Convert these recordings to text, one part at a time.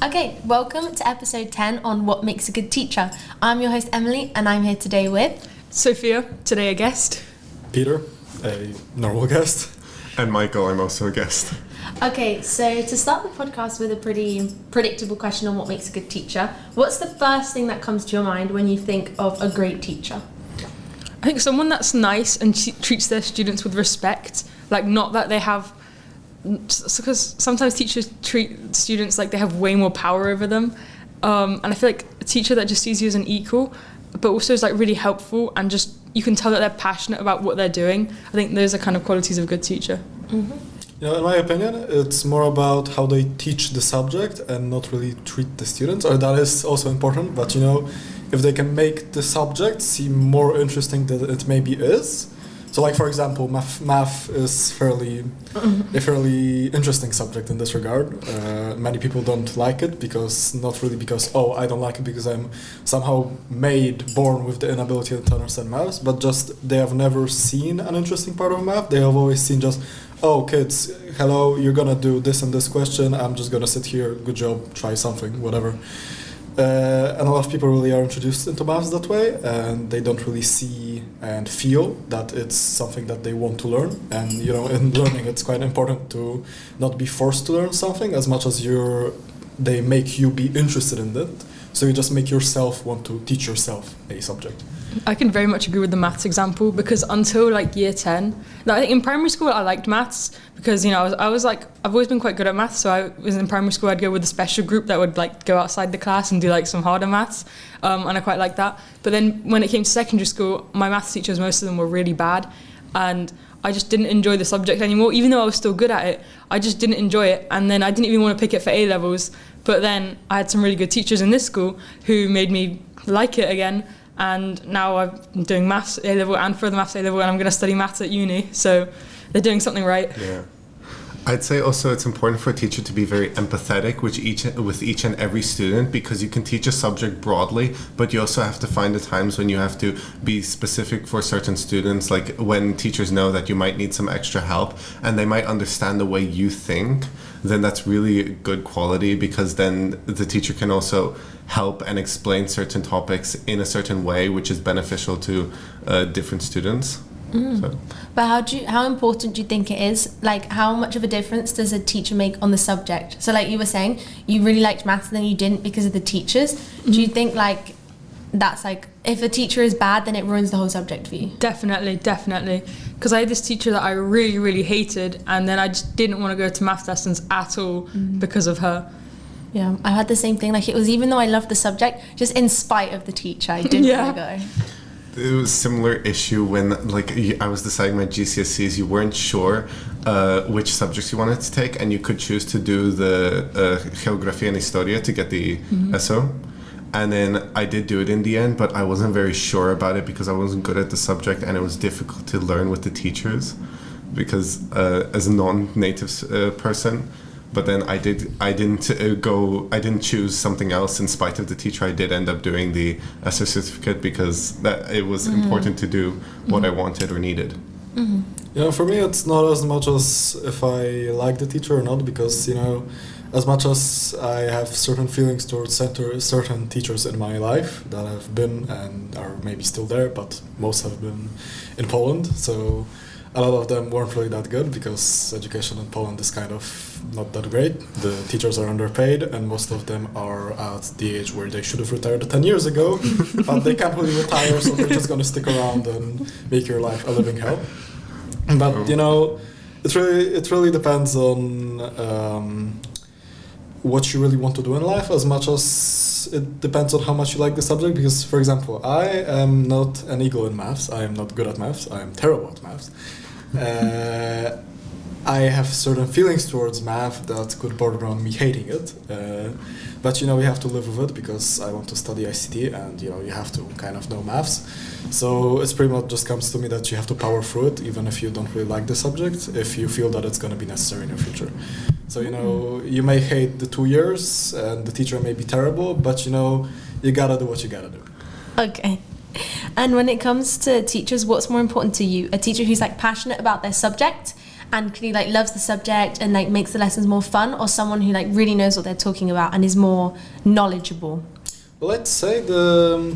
Okay, welcome to episode 10 on what makes a good teacher. I'm your host Emily and I'm here today with Sofia, today a guest. Peter, a normal guest. And Michael, I'm also a guest. Okay, so to start the podcast with a pretty predictable question on what makes a good teacher, what's the first thing that comes to your mind when you think of a great teacher? I think someone that's nice and treats their students with respect, like not that they have, because sometimes teachers treat students like they have way more power over them, and I feel like a teacher that just sees you as an equal, but also is like really helpful and just you can tell that they're passionate about what they're doing. I think those are kind of qualities of a good teacher. Mm-hmm. You know, in my opinion, it's more about how they teach the subject and not really treat the students, or that is also important, but you know, if they can make the subject seem more interesting than it maybe is. So like, for example, math is a fairly interesting subject in this regard. Many people don't like it not really because, I don't like it because I'm somehow born with the inability to understand math, but just they have never seen an interesting part of math. They have always seen just, kids, hello, you're gonna do this and this question, I'm just gonna sit here, good job, try something, whatever. And a lot of people really are introduced into maths that way, and they don't really see and feel that it's something that they want to learn. And you know, in learning, it's quite important to not be forced to learn something as much as they make you be interested in it. So you just make yourself want to teach yourself a subject. I can very much agree with the maths example because until like year 10, I think in primary school I liked maths because, you know, I was like, I've always been quite good at maths. So I was in primary school, I'd go with a special group that would like go outside the class and do like some harder maths. And I quite liked that. But then when it came to secondary school, my maths teachers, most of them were really bad. And I just didn't enjoy the subject anymore. Even though I was still good at it, I just didn't enjoy it. And then I didn't even want to pick it for A-levels. But then I had some really good teachers in this school who made me like it again. And now I'm doing maths A-level and further maths A-level, and I'm going to study maths at uni. So they're doing something right. Yeah. I'd say also it's important for a teacher to be very empathetic with each and every student, because you can teach a subject broadly, but you also have to find the times when you have to be specific for certain students, like when teachers know that you might need some extra help and they might understand the way you think, then that's really a good quality, because then the teacher can also help and explain certain topics in a certain way which is beneficial to different students. So. But how important do you think it is? Like, how much of a difference does a teacher make on the subject? So like you were saying, you really liked maths and then you didn't because of the teachers. Mm-hmm. Do you think like that's like, if a teacher is bad, then it ruins the whole subject for you? Definitely. Because I had this teacher that I really, really hated, and then I just didn't want to go to maths lessons at all because of her. Yeah, I had the same thing. Like, it was, even though I loved the subject, just in spite of the teacher, I didn't want to go. It was a similar issue when I was deciding my GCSEs. You weren't sure which subjects you wanted to take, and you could choose to do the Geografía and Historia to get the ESO. And then I did do it in the end, but I wasn't very sure about it because I wasn't good at the subject, and it was difficult to learn with the teachers because as a non-native person. But then I didn't choose something else in spite of the teacher. I did end up doing the ESO certificate because it was important to do what I wanted or needed. You know, for me, it's not as much as if I like the teacher or not, because, you know, as much as I have certain feelings towards certain teachers in my life that have been and are maybe still there, but most have been in Poland. So a lot of them weren't really that good because education in Poland is kind of not that great. The teachers are underpaid, and most of them are at the age where they should have retired 10 years ago, but they can't really retire, so they're just going to stick around and make your life a living hell. But you know, it really depends on what you really want to do in life, as much as it depends on how much you like the subject. Because, for example, I am not an eagle in maths. I am not good at maths. I am terrible at maths. I have certain feelings towards math that could border on me hating it. But, you know, we have to live with it because I want to study ICT, and, you know, you have to kind of know maths. So it's pretty much just comes to me that you have to power through it, even if you don't really like the subject, if you feel that it's going to be necessary in your future. So, you know, you may hate the 2 years and the teacher may be terrible, but, you know, you gotta do what you gotta do. Okay. And when it comes to teachers, what's more important to you? A teacher who's like passionate about their subject and clearly like loves the subject and like makes the lessons more fun, or someone who like really knows what they're talking about and is more knowledgeable? Well, I'd say the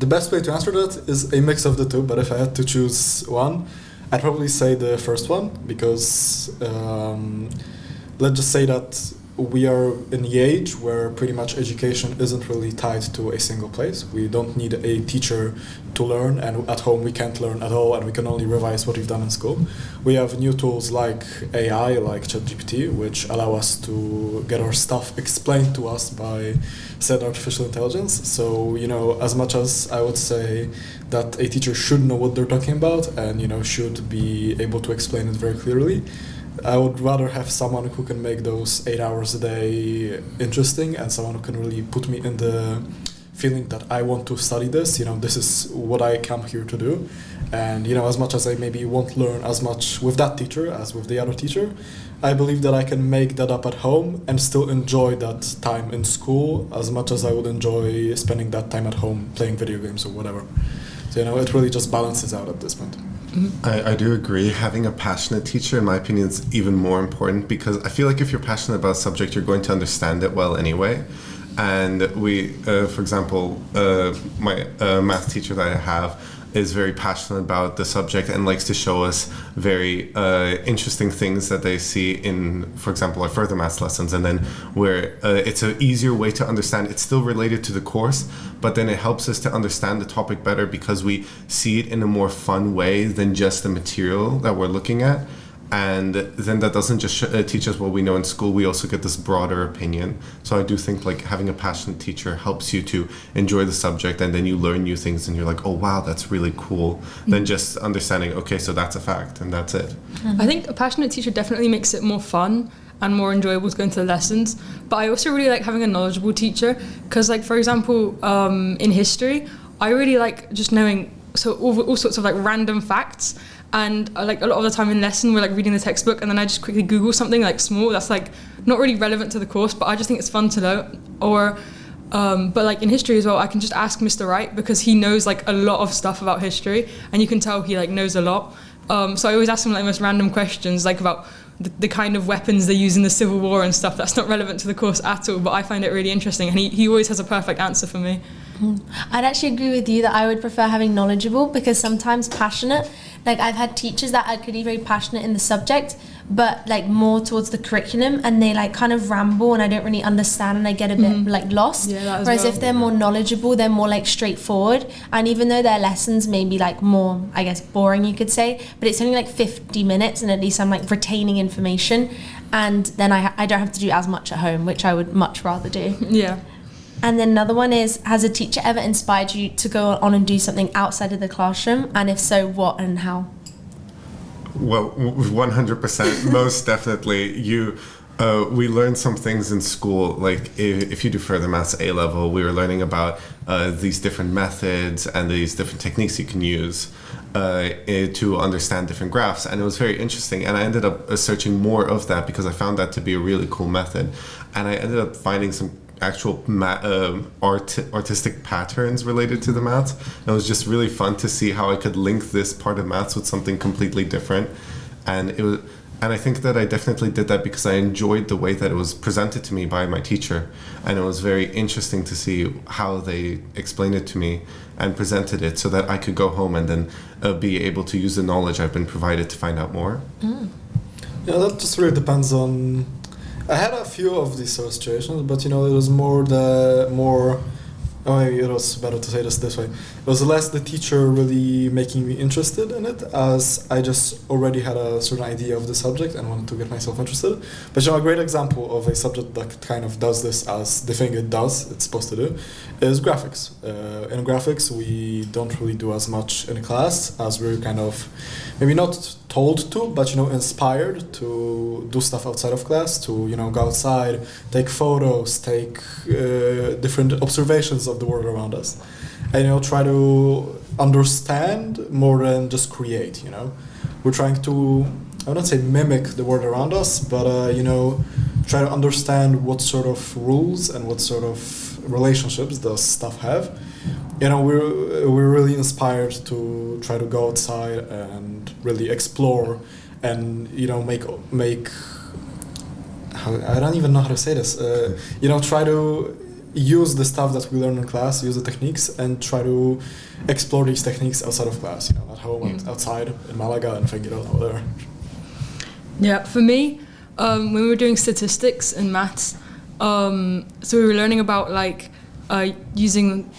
best way to answer that is a mix of the two, but if I had to choose one, I'd probably say the first one, because let's just say that we are in the age where pretty much education isn't really tied to a single place. We don't need a teacher to learn, and at home we can't learn at all, and we can only revise what we've done in school. We have new tools like AI, like ChatGPT, which allow us to get our stuff explained to us by said artificial intelligence. So, as much as I would say that a teacher should know what they're talking about and, should be able to explain it very clearly, I would rather have someone who can make those 8 hours a day interesting, and someone who can really put me in the feeling that I want to study this, this is what I come here to do. And, as much as I maybe won't learn as much with that teacher as with the other teacher, I believe that I can make that up at home and still enjoy that time in school as much as I would enjoy spending that time at home playing video games or whatever. So, it really just balances out at this point. I do agree. Having a passionate teacher, in my opinion, is even more important, because I feel like if you're passionate about a subject, you're going to understand it well anyway. And we, for example, my math teacher that I have is very passionate about the subject and likes to show us very interesting things that they see in, for example, our further maths lessons, and then where it's an easier way to understand. It's still related to the course, but then it helps us to understand the topic better because we see it in a more fun way than just the material that we're looking at. And then that doesn't just teach us what we know in school, we also get this broader opinion. So I do think like having a passionate teacher helps you to enjoy the subject, and then you learn new things and you're like, oh wow, that's really cool, than just understanding, okay, so that's a fact and that's it. I think a passionate teacher definitely makes it more fun and more enjoyable to go into the lessons. But I also really like having a knowledgeable teacher, because like, for example, in history, I really like just knowing all sorts of like random facts. And like a lot of the time in lesson we're like reading the textbook, and then I just quickly Google something like small that's like not really relevant to the course, but I just think it's fun to know. Or but like in history as well, I can just ask Mr. Wright, because he knows like a lot of stuff about history, and you can tell he like knows a lot. So I always ask him like the most random questions, like about the kind of weapons they use in the Civil War and stuff that's not relevant to the course at all, but I find it really interesting, and he always has a perfect answer for me. I'd actually agree with you that I would prefer having knowledgeable, because sometimes passionate, like I've had teachers that are clearly very passionate in the subject, but like more towards the curriculum, and they like kind of ramble and I don't really understand and I get a bit like lost. Whereas if they're more knowledgeable, they're more like straightforward, and even though their lessons may be like more, I guess, boring you could say, but it's only like 50 minutes and at least I'm like retaining information, and then I don't have to do as much at home, which I would much rather do. Yeah. And then another one is, has a teacher ever inspired you to go on and do something outside of the classroom? And if so, what and how? Well, 100%, most definitely. We learned some things in school, like if you do further maths A level, we were learning about these different methods and these different techniques you can use to understand different graphs, and it was very interesting, and I ended up searching more of that because I found that to be a really cool method, and I ended up finding some actual artistic patterns related to the maths. And it was just really fun to see how I could link this part of maths with something completely different, and I think that I definitely did that because I enjoyed the way that it was presented to me by my teacher, and it was very interesting to see how they explained it to me and presented it so that I could go home and then be able to use the knowledge I've been provided to find out more. Yeah, that just really depends on. I had a few of these sort of situations, but it was it was better to say this way. It was less the teacher really making me interested in it, as I just already had a certain idea of the subject and wanted to get myself interested. But a great example of a subject that kind of does this as the thing it's supposed to do, is graphics. In graphics, we don't really do as much in class, as we're kind of maybe not told to, but inspired to do stuff outside of class, to go outside, take photos, take different observations of the world around us, and try to understand more than just create. We're trying to, I wouldn't say mimic the world around us, but try to understand what sort of rules and what sort of relationships does stuff have. We're really inspired to try to go outside and really explore and make I don't even know how to say this. Try to use the stuff that we learn in class, use the techniques, and try to explore these techniques outside of class. At home and outside in Malaga and whatever. Yeah, for me, when we were doing statistics and maths, so we were learning about using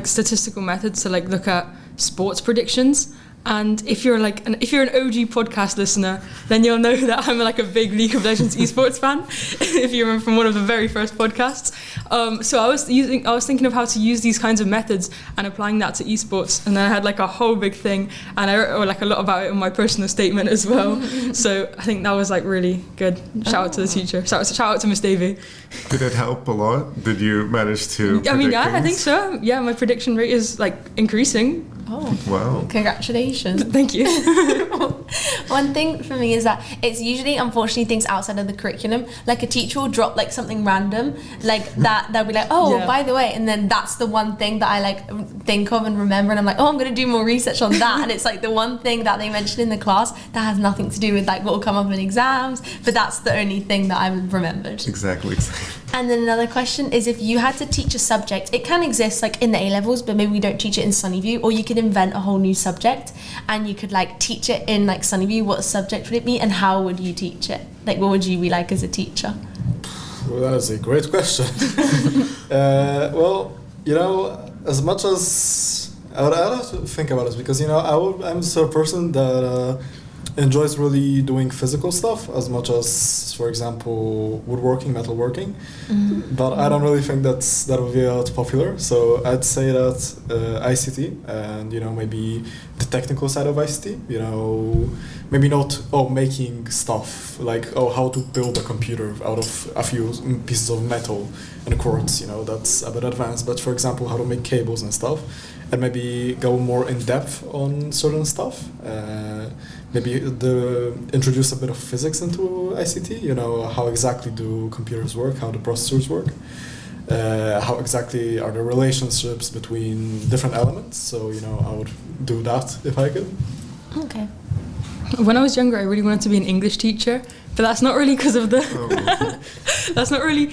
statistical methods to look at sports predictions. And if you're an OG podcast listener, then you'll know that I'm a big League of Legends esports fan. If you remember from one of the very first podcasts, so I was thinking of how to use these kinds of methods and applying that to esports. And then I had a whole big thing, and I wrote a lot about it in my personal statement as well. So I think that was really good. Shout out to the teacher. Shout out to Miss Davey. Did it help a lot? Did you manage to? I think so. Yeah, my prediction rate is increasing. Oh, wow. Congratulations. Thank you. One thing for me is that it's usually, unfortunately, things outside of the curriculum. A teacher will drop something random, that they'll be by the way, and then that's the one thing that I think of and remember, and I'm I'm going to do more research on that, and it's the one thing that they mentioned in the class that has nothing to do with what will come up in exams, but that's the only thing that I remembered. Exactly. And then another question is, if you had to teach a subject, it can exist in the A-levels, but maybe we don't teach it in Sunnyview, or you could invent a whole new subject and you could teach it in Sunnyview. What subject would it be, and how would you teach it? What would you be as a teacher? Well, that is a great question. As much as I would have to think about it, because I'm the sort of person that enjoys really doing physical stuff as much as, for example, woodworking, metalworking. Mm-hmm. But I don't really think that would be that popular. So I'd say that ICT and maybe the technical side of ICT. Maybe not making stuff how to build a computer out of a few pieces of metal and quartz. That's a bit advanced. But for example, how to make cables and stuff, and maybe go more in depth on certain stuff. Maybe introduce a bit of physics into ICT, how exactly do computers work, how the processors work, how exactly are the relationships between different elements. So, I would do that if I could. Okay. When I was younger, I really wanted to be an English teacher, but that's not really because of the... that's not really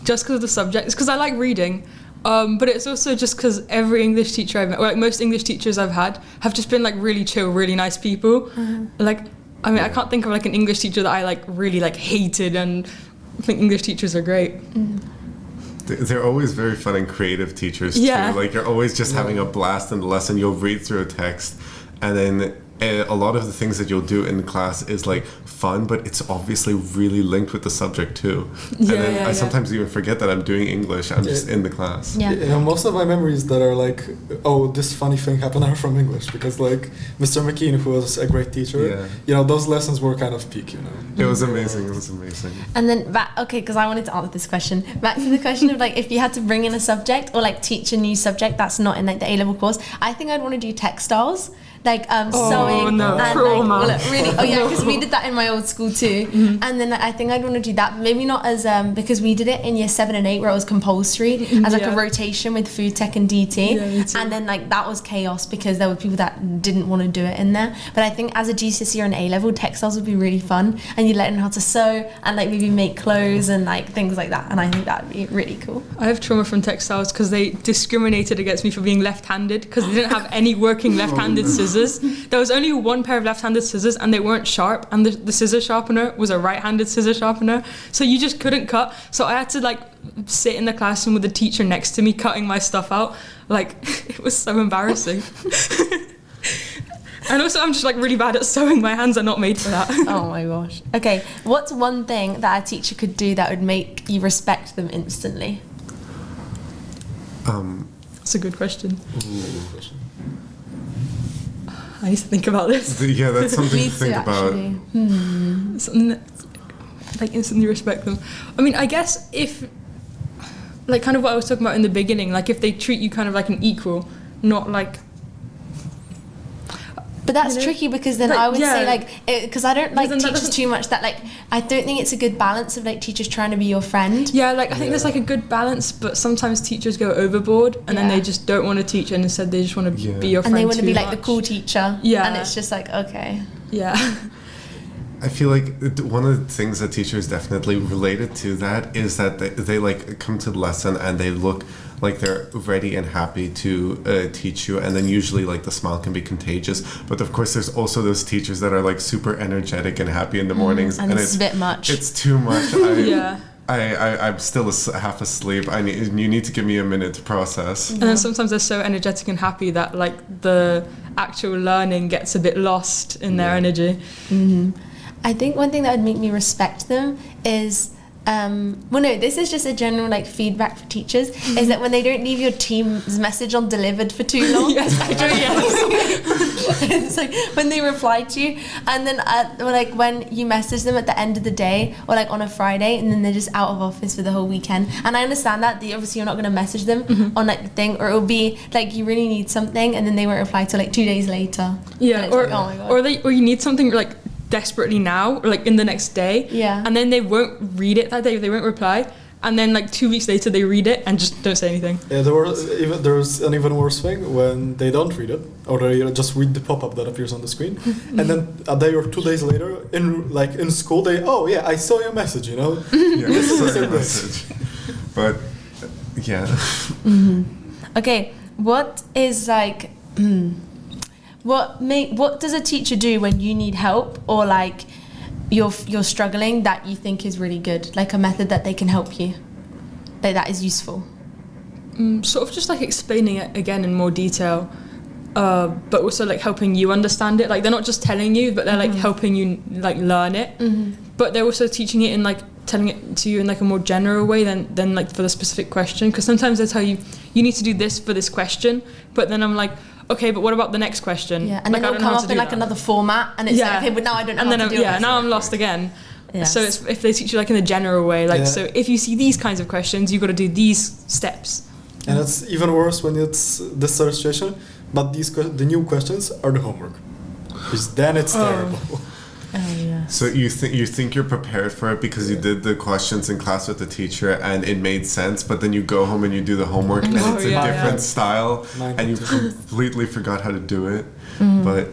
just because of the subject. It's because I like reading. But it's also just because every English teacher I've met, most English teachers I've had, have just been really chill, really nice people. Mm-hmm. I can't think of an English teacher that I really hated, and I think English teachers are great. Mm-hmm. They're always very fun and creative teachers too. You're always just having a blast in the lesson. You'll read through a text, and then a lot of the things that you'll do in class is fun, but it's obviously really linked with the subject too. And then I sometimes even forget that I'm doing English. I'm just in the class. Yeah. Most of my memories that are this funny thing happened are from English, because Mr. McKean, who was a great teacher, those lessons were kind of peak. It was amazing. It was amazing. And then because I wanted to answer this question, back to the question of if you had to bring in a subject or teach a new subject that's not in the A-level course, I think I'd want to do textiles. Sewing and really because we did that in my old school too. Mm-hmm. And then I think I'd want to do that, maybe not as because we did it in year 7 and 8 where it was compulsory as a rotation with food tech and DT, and then that was chaos because there were people that didn't want to do it in there. But I think as a GCSE or an A-level, textiles would be really fun, and you'd learn how to sew and maybe make clothes and things like that, and I think that would be really cool. I have trauma from textiles because they discriminated against me for being left-handed because they didn't have any working left-handed scissors. There was only one pair of left-handed scissors and they weren't sharp, and the scissor sharpener was a right-handed scissor sharpener, so you just couldn't cut. So I had to sit in the classroom with the teacher next to me cutting my stuff out. It was so embarrassing. And also I'm just really bad at sewing. My hands are not made for that. Oh my gosh. Okay, what's one thing that a teacher could do that would make you respect them instantly? That's a good question. I need to think about this. Yeah, that's something to think about. Something that, instantly respect them. I guess if, kind of what I was talking about in the beginning, if they treat you kind of like an equal, not But But that's you know? tricky because then Like, I would yeah. say like, because I don't like then that teachers doesn't- too much, that like, I don't think it's a good balance of like teachers trying to be your friend. Yeah, like I think there's like a good balance, but sometimes teachers go overboard and then Yeah. they just don't want to teach and instead they just want to Yeah. be your And friend they want to too be like the much. cool teacher. Yeah. And it's just like, okay. Yeah. I feel like one of the things that teachers definitely related to that is that they like come to the lesson and they look like they're ready and happy to teach you, and then usually like the smile can be contagious. But of course there's also those teachers that are like super energetic and happy in the mornings, And it's a bit much. It's too much. Yeah. I'm still half asleep. You need to give me a minute to process. And then sometimes they're so energetic and happy that like the actual learning gets a bit lost in their energy. I think one thing that would make me respect them is, well, no, this is just a general like feedback for teachers, is that when they don't leave your team's message on delivered for too long. Yes, actually, yes. It's like when they reply to you, and then or like when you message them at the end of the day or like on a Friday, and then they're just out of office for the whole weekend. And I understand that obviously you're not going to message them on like the thing, or it'll be like you really need something, and then they won't reply till like 2 days later. Yeah, And it's or like, oh my God. or you need something like desperately now, or like in the next day. Yeah. And then they won't read it that day, they won't reply. And then like 2 weeks later they read it and just don't say anything. Yeah, there's an even worse thing when they don't read it, or they just read the pop-up that appears on the screen, and then a day or 2 days later, in school, I saw your message, you know. Yeah, This is sorry, it. message. But yeah. Okay, what is like, what does a teacher do when you need help, or like you're struggling, that you think is really good, like a method that they can help you, like that is useful? Sort of just like explaining it again in more detail, but also like helping you understand it. Like they're not just telling you, but they're like helping you like learn it. But they're also teaching it in like telling it to you in like a more general way than like for the specific question. Because sometimes they tell you need to do this for this question, but then I'm like, okay, but what about the next question? Yeah, and like, then it'll come up in like another format, and it's like, okay, but now I don't know how to do it. Now I'm lost again. Yes. So it's, if they teach you like in a general way, like, Yeah. so if you see these kinds of questions, you've got to do these steps. And it's even worse when it's this sort of situation, but the new questions are the homework, because then it's terrible. Oh yeah. So you think you're prepared for it because you did the questions in class with the teacher and it made sense, but then you go home and you do the homework and it's a different style and you completely forgot how to do it. But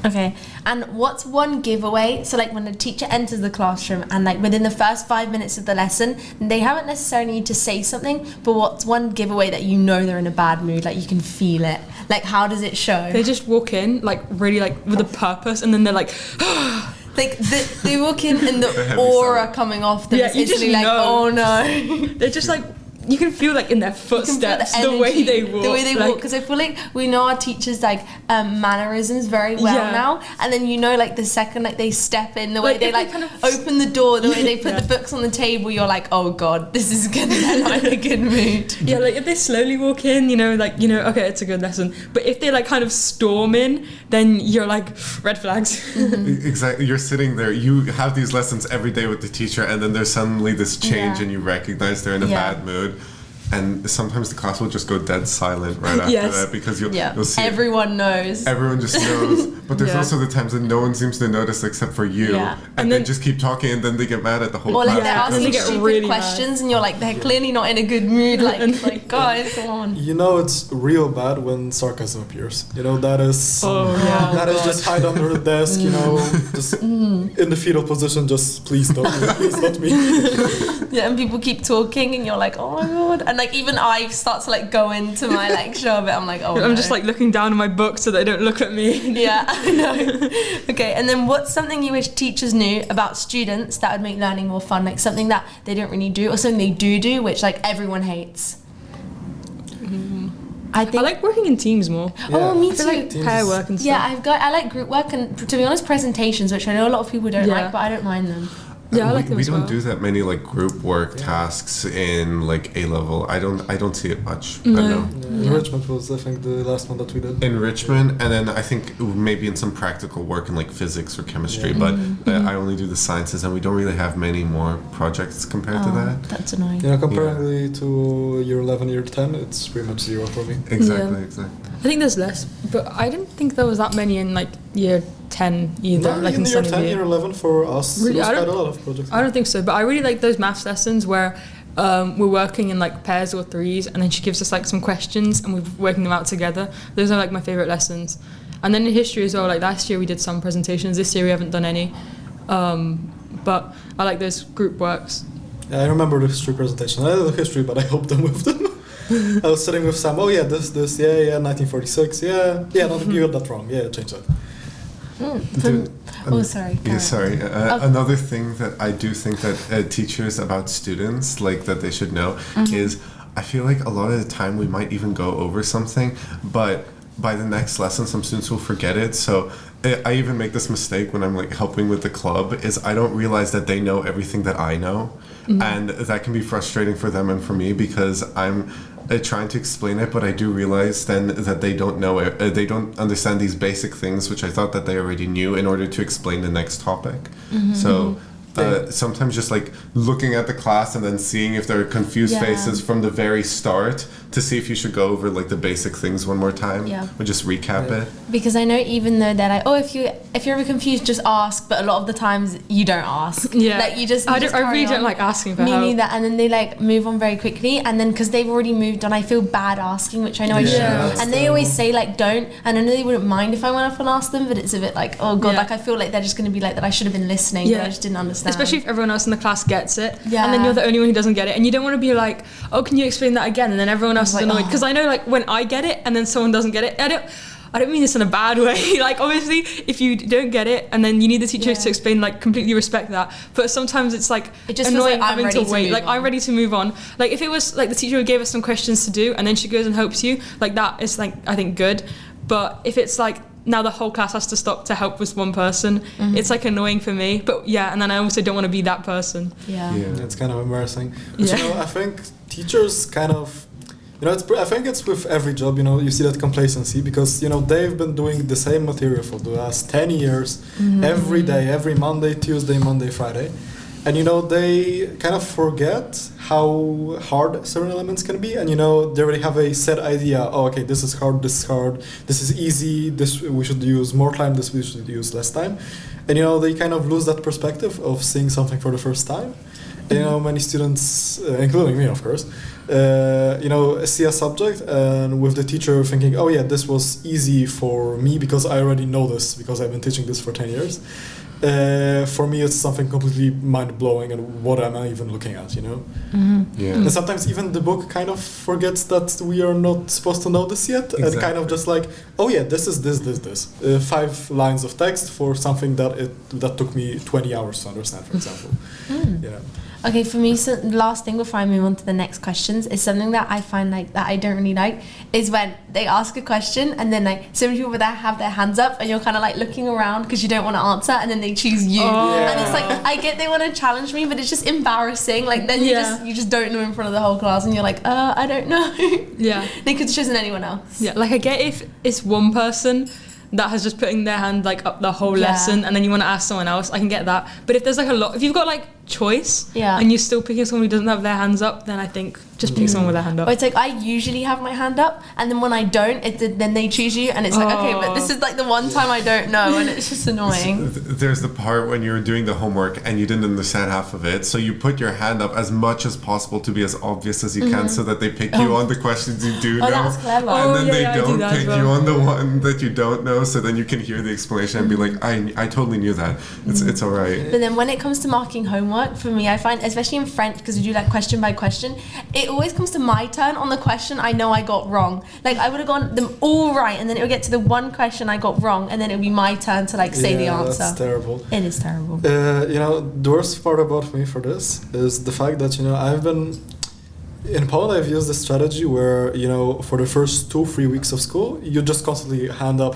Okay, and what's one giveaway? So like when a teacher enters the classroom and like within the first 5 minutes of the lesson, they haven't necessarily need to say something, but what's one giveaway that you know they're in a bad mood, like you can feel it? Like how does it show? They just walk in like really like with a purpose, and then they're like, Like they walk in and the aura coming off them is you just instantly like, know. oh no. they're just like, you can feel like in their footsteps the way they walk. The way they like, walk, because I feel like we know our teachers like mannerisms very well Yeah. now, and then you know like the second like they step in, the way Like, they if they like kind of- open the door, the way they put Yeah. the books on the table, you're like, oh god, this is gonna get them in a good mood. Yeah, like if they slowly walk in, okay, it's a good lesson. But if they like kind of storm in, then you're like, red flags. exactly, you're sitting there, you have these lessons every day with the teacher, and then there's suddenly this change Yeah. and you recognize they're in a Yeah. bad mood. And sometimes the class will just go dead silent right after Yes. that because you'll Yeah, see it. everyone knows. Everyone just knows. But there's Yeah. also the times that no one seems to notice except for you. Yeah. And, And they then- just keep talking and then they get mad at the whole Or like class. they're Yeah, and asking they get stupid really mad. questions, and you're like, they're clearly not in a good mood. Like guys, come on. You know it's real bad when sarcasm appears. You know that is that is God. just hide under the desk. You know, just in the fetal position. Just please don't, please not me. Yeah, and people keep talking, and you're like, oh my god. And like even I start to like go into my lecture a bit. I'm like, oh. I'm no. just like looking down at my book so they don't look at me. Yeah, I know. Okay, and then what's something you wish teachers knew about students that would make learning more fun? Like something that they don't really do, or something they do, which like everyone hates. I I think. like working in teams more. Oh, me I feel too. like Teams pair is- work and stuff. Yeah, I like group work, and to be honest, presentations, which I know a lot of people don't Yeah. like, but I don't mind them. Yeah, I like them we as don't well. do that many like group work tasks in like A level. I don't see it much. No. I know. Yeah, enrichment was, I think, the last one that we did. Enrichment, and then I think maybe in some practical work in like physics or chemistry, Yeah. but I only do the sciences, and we don't really have many more projects compared to that. That's annoying. You know, comparing to year 11, year 10, it's pretty much zero for me. Exactly, Yeah. exactly. I think there's less, but I didn't think there was that many in like year 10 either. No, like in year standard 10, year 11 for us, Really, it was I quite don't- a lot of projects. I don't think so, but I really like those maths lessons where we're working in like pairs or threes, and then she gives us like some questions and we're working them out together. Those are like my favorite lessons. And then in history as well, like last year we did some presentations, this year we haven't done any. But I like those group works. Yeah, I remember the history presentation. I did the history, but I helped them with them. I was sitting with Sam. Oh yeah, this, yeah, 1946. Yeah, no, you got that wrong. Yeah, change that. Sorry. Yeah, sorry. Another thing that I do think that teachers about students like that they should know is I feel like a lot of the time we might even go over something, but by the next lesson some students will forget it. So I even make this mistake when I'm like helping with the club is I don't realize that they know everything that I know, and that can be frustrating for them and for me because I'm trying to explain it, but I do realize then that they don't know it. They don't understand these basic things, which I thought that they already knew in order to explain the next topic. So sometimes just like looking at the class and then seeing if there are confused faces from the very start to see if you should go over like the basic things one more time or just recap it. Because I know even though they're like, oh, if you're ever confused, just ask. But a lot of the times you don't ask. Yeah, like you just. I carry really don't on. like asking for Me help. neither. And then they like move on very quickly, and then because they've already moved on, I feel bad asking, which I know I Yeah, should. that's And they always say like don't, and I know they wouldn't mind if I went up and asked them, but it's a bit like oh god, Yeah. like I feel like they're just going to be like that. I should have been listening, but I just didn't understand. Especially if everyone else in the class gets it, Yeah. and then you're the only one who doesn't get it, and you don't want to be like, oh, can you explain that again? And then everyone else is like, annoyed oh. because I know like when I get it and then someone doesn't get it, I don't mean this in a bad way. Like obviously, if you don't get it and then you need the teachers to explain, like completely respect that. But sometimes it's like It just feels annoying like I'm having ready to to wait. move Like on. I'm ready to move on. Like if it was like the teacher gave us some questions to do and then she goes and helps you, like that is like I think good. But if it's like now the whole class has to stop to help with one person, it's like annoying for me. But yeah, and then I also don't want to be that person. yeah. It's kind of embarrassing. But Yeah. you know, I think teachers kind of, you know, I think it's with every job, you know, you see that complacency because, you know, they've been doing the same material for the last 10 years, every day, every Monday, Tuesday, Monday, Friday. And, you know, they kind of forget how hard certain elements can be. And, you know, they already have a set idea. Oh, okay, this is hard, this is easy, this we should use more time, this we should use less time. And, you know, they kind of lose that perspective of seeing something for the first time. And, you know, many students, including me, of course, you know, see a subject and with the teacher thinking, oh yeah, this was easy for me because I already know this because I've been teaching this for 10 years. For me, it's something completely mind-blowing and what am I even looking at, you know? Yeah. And sometimes even the book kind of forgets that we are not supposed to know this yet and kind of just like, oh yeah, this is this. 5 lines of text for something that took me 20 hours to understand, for example. Yeah. Okay, for me, so the last thing before I move on to the next questions is something that I find like that I don't really like is when they ask a question and then like so many people there have their hands up and you're kind of like looking around because you don't want to answer and then they choose you and it's like I get they want to challenge me but it's just embarrassing like then you just don't know in front of the whole class and you're like I don't know. They could have chosen anyone else. Like I get if it's one person that has just putting their hand like up the whole lesson and then you want to ask someone else, I can get that. But if there's like a lot, if you've got like choice and you're still picking someone who doesn't have their hands up, then I think just pick someone with their hand up. Or it's like I usually have my hand up and then when I don't then they choose you and it's like okay but this is like the one time I don't know and it's just annoying. There's the part when you're doing the homework and you didn't understand half of it, so you put your hand up as much as possible to be as obvious as you can so that they pick you on the questions you do know. That's clever. And then they don't do pick you on the one that you don't know, so then you can hear the explanation and be like, I totally knew that. It's alright. But then when it comes to marking homework, for me, I find, especially in French, because we do like question by question, it always comes to my turn on the question I know I got wrong. Like I would have gone them all right, and then it would get to the one question I got wrong, and then it would be my turn to like say the answer. That's terrible. It is terrible. You know, the worst part about me for this is the fact that, you know, I've been in Poland, I've used this strategy where, you know, for the first 2-3 weeks of school, you just constantly hand up,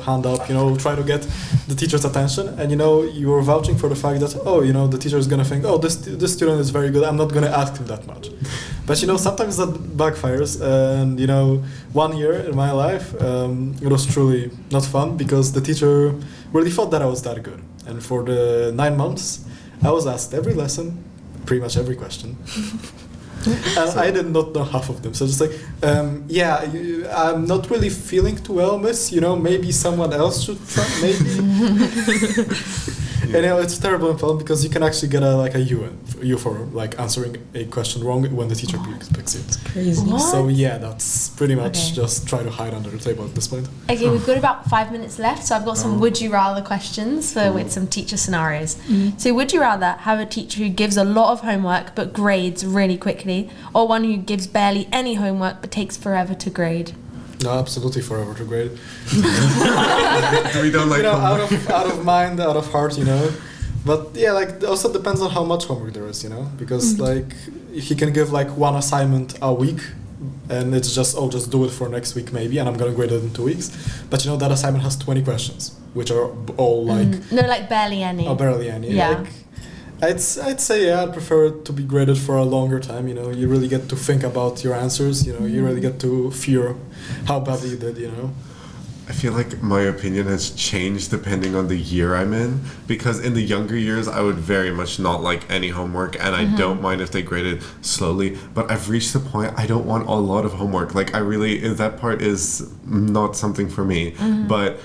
you know, try to get the teacher's attention. And, you know, you're vouching for the fact that, oh, you know, the teacher is going to think, oh, this student is very good, I'm not going to ask him that much. But, you know, sometimes that backfires. And, you know, 1 year in my life, it was truly not fun because the teacher really thought that I was that good. And for the 9 months, I was asked every lesson, pretty much every question. And I did not know half of them. So just like, I'm not really feeling too well, miss. You know, maybe someone else should try, maybe. And you know, it's terrible in Poland because you can actually get a U for like answering a question wrong when the teacher picks it. It's crazy. What? So yeah, that's pretty much just try to hide under the table at this point. Okay, we've got about 5 minutes left, so I've got some would you rather questions with some teacher scenarios. So would you rather have a teacher who gives a lot of homework but grades really quickly, or one who gives barely any homework but takes forever to grade? No, absolutely forever to grade. We don't like, you know, homework. out of mind, out of heart, you know. But yeah, like also depends on how much homework there is, you know, because like he can give like one assignment a week, and it's just just do it for next week maybe, and I'm gonna grade it in 2 weeks. But you know that assignment has 20 questions, which are all like no, like barely any. Oh, barely any. Yeah. Like, I'd say yeah, I'd prefer it to be graded for a longer time. You know, you really get to think about your answers. You know, you really get to fear how badly you did. You know. I feel like my opinion has changed depending on the year I'm in, because in the younger years I would very much not like any homework, and I don't mind if they grade it slowly, but I've reached the point I don't want a lot of homework. Like that part is not something for me. But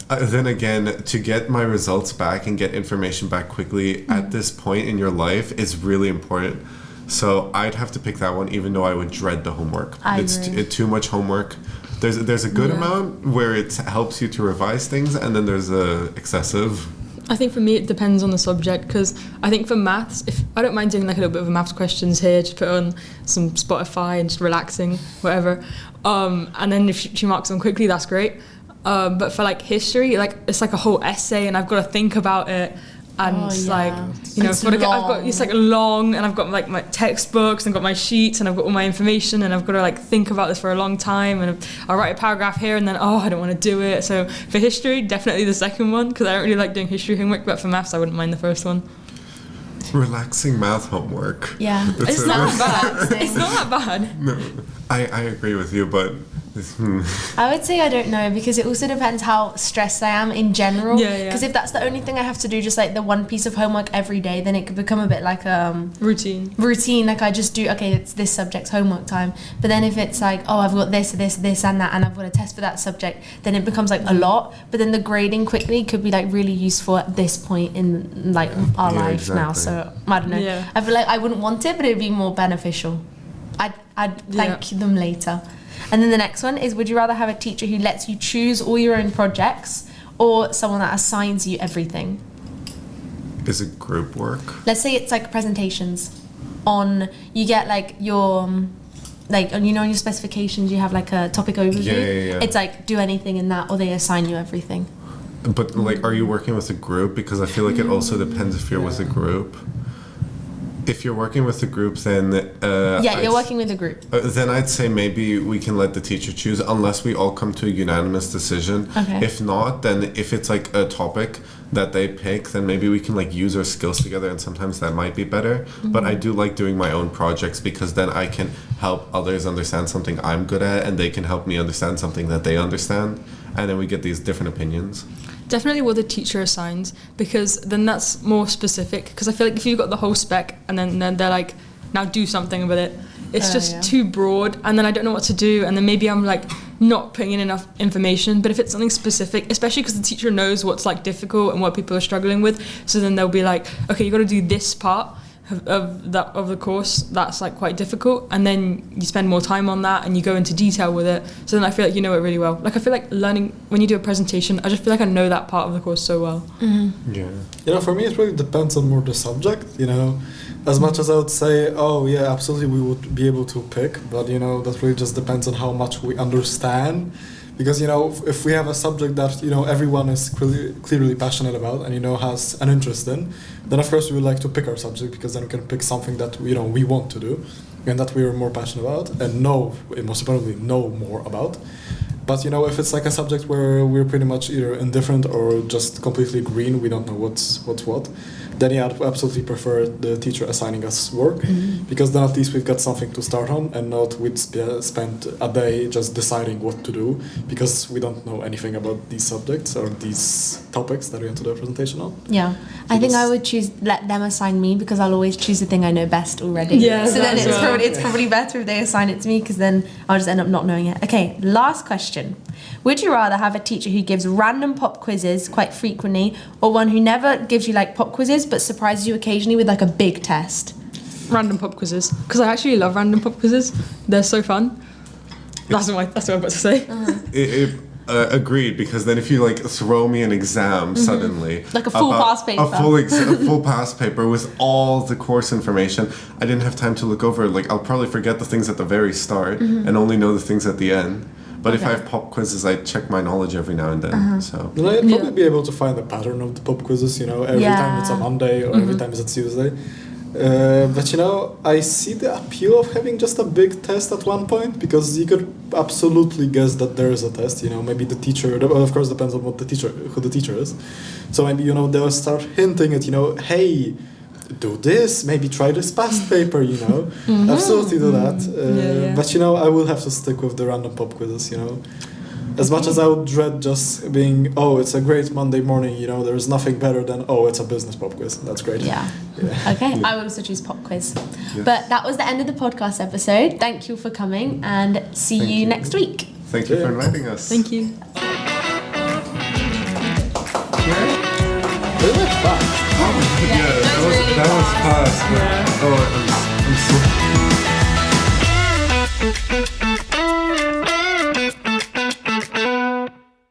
then again, to get my results back and get information back quickly at this point in your life is really important. So I'd have to pick that one, even though I would dread the homework. It's too much homework. There's a good amount where it helps you to revise things, and then there's a excessive. I think for me it depends on the subject, because I think for maths, if I don't mind doing like a little bit of maths questions here, just put on some Spotify and just relaxing, whatever. And then if she marks them quickly, that's great. But for like history, like it's like a whole essay, and I've got to think about it. And like, you know, I've got it's like long, and I've got like my textbooks, and I've got my sheets, and I've got all my information, and I've got to like think about this for a long time, and I'll write a paragraph here, and then I don't want to do it. So for history, definitely the second one, because I don't really like doing history homework, but for maths I wouldn't mind the first one. Relaxing math homework. Yeah, it's not that bad. It's not that bad. No, I agree with you, but I would say I don't know, because it also depends how stressed I am in general. Yeah. Because if that's the only thing I have to do, just like the one piece of homework every day, then it could become a bit like routine. Like I just do, okay, it's this subject's homework time. But then if it's like, I've got this and that, and I've got a test for that subject, then it becomes like a lot. But then the grading quickly could be like really useful at this point in like our life now. So I don't know. Yeah. I feel like I wouldn't want it, but it'd be more beneficial. I'd thank them later. And then the next one is, would you rather have a teacher who lets you choose all your own projects, or someone that assigns you everything? Is it group work? Let's say it's like presentations you get like your, like, you know, on your specifications you have like a topic overview. Yeah. It's like, do anything in that, or they assign you everything. But like, are you working with a group? Because I feel like it also depends if you're with a group. If you're working with a group, then you're working with a group. Then I'd say maybe we can let the teacher choose, unless we all come to a unanimous decision. Okay. If not, then if it's like a topic that they pick, then maybe we can like use our skills together, and sometimes that might be better. But I do like doing my own projects, because then I can help others understand something I'm good at, and they can help me understand something that they understand, and then we get these different opinions. Definitely what the teacher assigns, because then that's more specific. Because I feel like if you've got the whole spec and then they're like, now do something with it, it's just too broad, and then I don't know what to do, and then maybe I'm like not putting in enough information. But if it's something specific, especially because the teacher knows what's like difficult and what people are struggling with, so then they'll be like, okay, you got to do this part of the course that's like quite difficult, and then you spend more time on that and you go into detail with it, so then I feel like you know it really well. Like I feel like learning, when you do a presentation, I just feel like I know that part of the course so well. Yeah, you know, for me it really depends on more the subject, you know. As much as I would say, absolutely we would be able to pick, but you know, that really just depends on how much we understand. Because, you know, if we have a subject that, you know, everyone is clearly passionate about and, you know, has an interest in, then of course we would like to pick our subject, because then we can pick something that, you know, we want to do. and that we're more passionate about and most importantly, know more about. But if it's like a subject where we're pretty much either indifferent or just completely green, we don't know what's what, then I'd absolutely prefer the teacher assigning us work, because then at least we've got something to start on, and not we'd spend a day just deciding what to do, because we don't know anything about these subjects or these topics that we have to do a presentation on. Yeah, I think I would let them assign me, because I'll always choose the thing I know best already. Yeah, so then it's probably better if they assign it to me, because then I'll just end up not knowing it. Okay, last question. Would you rather have a teacher who gives random pop quizzes quite frequently, or one who never gives you like pop quizzes but surprises you occasionally with like a big test? Random pop quizzes, because I actually love random pop quizzes. They're so fun. That's what I'm about to say. Agreed, because then if you like throw me an exam suddenly, like a full pass paper, a full pass paper with all the course information, I didn't have time to look over. Like, I'll probably forget the things at the very start and only know the things at the end. But if I have pop quizzes, I check my knowledge every now and then. So then I'd probably be able to find the pattern of the pop quizzes. Every time it's a Monday or every time it's a Tuesday. But I see the appeal of having just a big test at one point, because you could absolutely guess that there is a test. Maybe the teacher, of course, depends on who the teacher is. So maybe they'll start hinting at hey, do this, maybe try this past paper. Absolutely do that. But I will have to stick with the random pop quizzes. As much as I would dread just being, it's a great Monday morning, there's nothing better than, it's a business pop quiz. That's great. Yeah. Okay, I will also choose pop quiz. Yeah. But that was the end of the podcast episode. Thank you for coming, and see you next week. Thank you for inviting us. Thank you. They went fast. That was fast. I'm so